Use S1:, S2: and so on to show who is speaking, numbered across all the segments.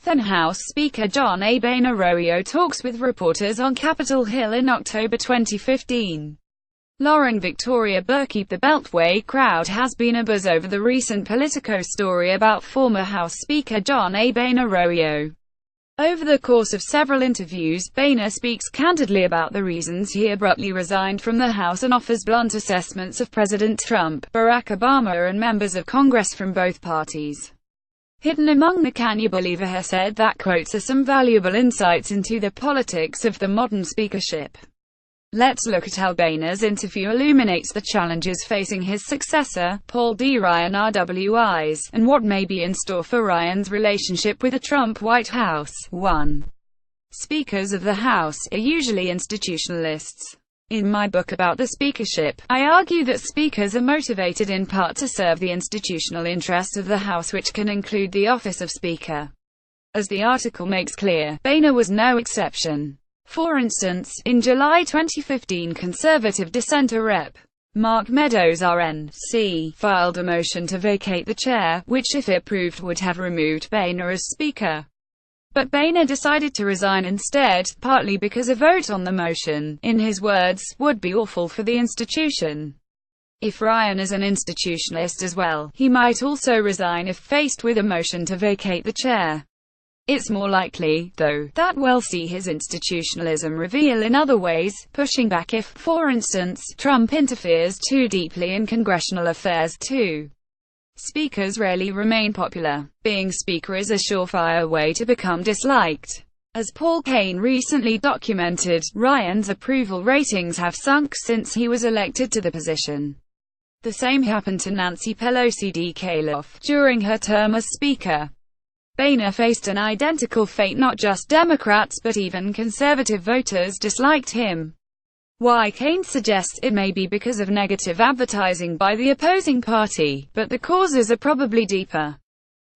S1: ThenHouse Speaker John A. Boehner ROhio talks with reporters on Capitol Hill in October 2015. Lauren Victoria BurkeAP The Beltway crowd has been abuzz over the recent Politico story about former House Speaker John A. Boehner ROhio. Over the course of several interviews, Boehner speaks candidly about the reasons he abruptly resigned from the House and offers blunt assessments of President Trump, Barack Obama and members of Congress from both parties. Hidden among the "Can you believe it?" said that quotes are some valuable insights into the politics of the modern speakership. Let's look at how Boehner's interview illuminates the challenges facing his successor, Paul D. Ryan RWIs, and what may be in store for Ryan's relationship with the Trump White House. 1. Speakers of the House are usually institutionalists. In my book about the speakership, I argue that speakers are motivated in part to serve the institutional interests of the House, which can include the office of Speaker. As the article makes clear, Boehner was no exception. For instance, in July 2015, conservative dissenter Rep. Mark Meadows RNC filed a motion to vacate the chair, which if it approved would have removed Boehner as Speaker. But Boehner decided to resign instead, partly because a vote on the motion, in his words, would be awful for the institution. If Ryan is an institutionalist as well, he might also resign if faced with a motion to vacate the chair. It's more likely, though, that we'll see his institutionalism reveal in other ways, pushing back if, for instance, Trump interferes too deeply in congressional affairs too. Speakers rarely remain popular. Being Speaker is a surefire way to become disliked. As Paul Kane recently documented, Ryan's approval ratings have sunk since he was elected to the position. The same happened to Nancy Pelosi during her term as Speaker. Boehner faced an identical fate. Not just Democrats but even conservative voters disliked him. Why? Kane suggests it may be because of negative advertising by the opposing party, but the causes are probably deeper.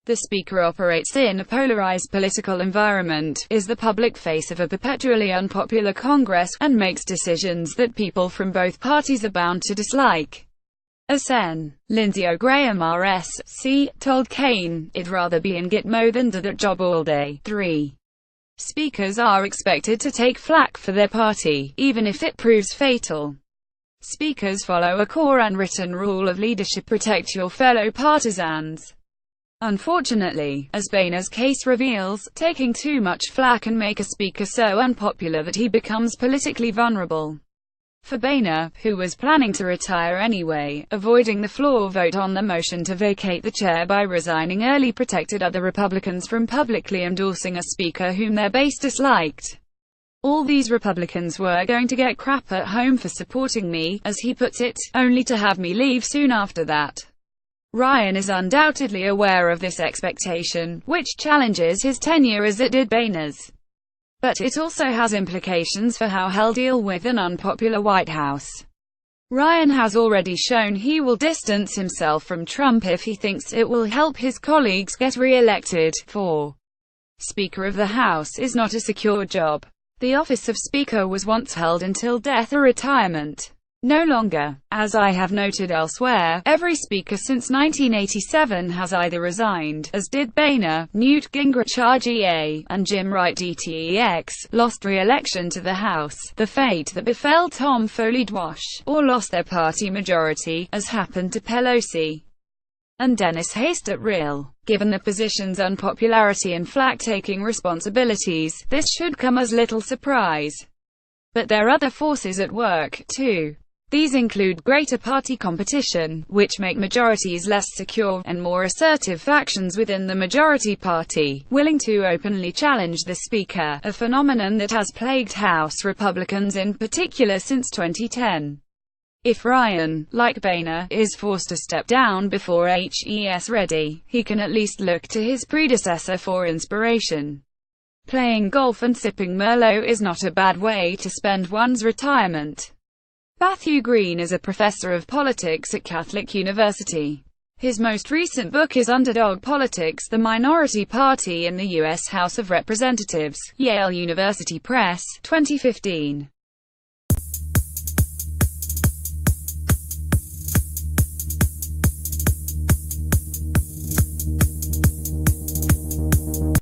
S1: The Speaker operates in a polarized political environment, is the public face of a perpetually unpopular Congress, and makes decisions that people from both parties are bound to dislike. As Sen. Lindsey Graham RSC told Kane, "I'd rather be in Gitmo than do that job all day." 3. Speakers are expected to take flak for their party, even if it proves fatal. Speakers follow a core unwritten rule of leadership: protect your fellow partisans. Unfortunately, as Boehner's case reveals, taking too much flak can make a speaker so unpopular that he becomes politically vulnerable. For Boehner, who was planning to retire anyway, avoiding the floor vote on the motion to vacate the chair by resigning early protected other Republicans from publicly endorsing a speaker whom their base disliked. "All these Republicans were going to get crap at home for supporting me," as he puts it, only to have me leave soon after that. Ryan is undoubtedly aware of this expectation, which challenges his tenure as it did Boehner's. But it also has implications for how he'll deal with an unpopular White House. Ryan has already shown he will distance himself from Trump if he thinks it will help his colleagues get re-elected. 4. Speaker of the House is not a secure job. The office of Speaker was once held until death or retirement. No longer. As I have noted elsewhere, every speaker since 1987 has either resigned, as did Boehner, Newt Gingrich RGA, and Jim Wright DTEX, lost re-election to the House, the fate that befell Tom Foley Dwash, or lost their party majority, as happened to Pelosi and Dennis Hastert Real. Given the position's unpopularity and flak-taking responsibilities, this should come as little surprise. But there are other forces at work, too. These include greater party competition, which make majorities less secure, and more assertive factions within the majority party, willing to openly challenge the Speaker, a phenomenon that has plagued House Republicans in particular since 2010. If Ryan, like Boehner, is forced to step down before he's ready, he can at least look to his predecessor for inspiration. Playing golf and sipping Merlot is not a bad way to spend one's retirement. Matthew Green is a professor of politics at Catholic University. His most recent book is Underdog Politics: The Minority Party in the U.S. House of Representatives, Yale University Press, 2015.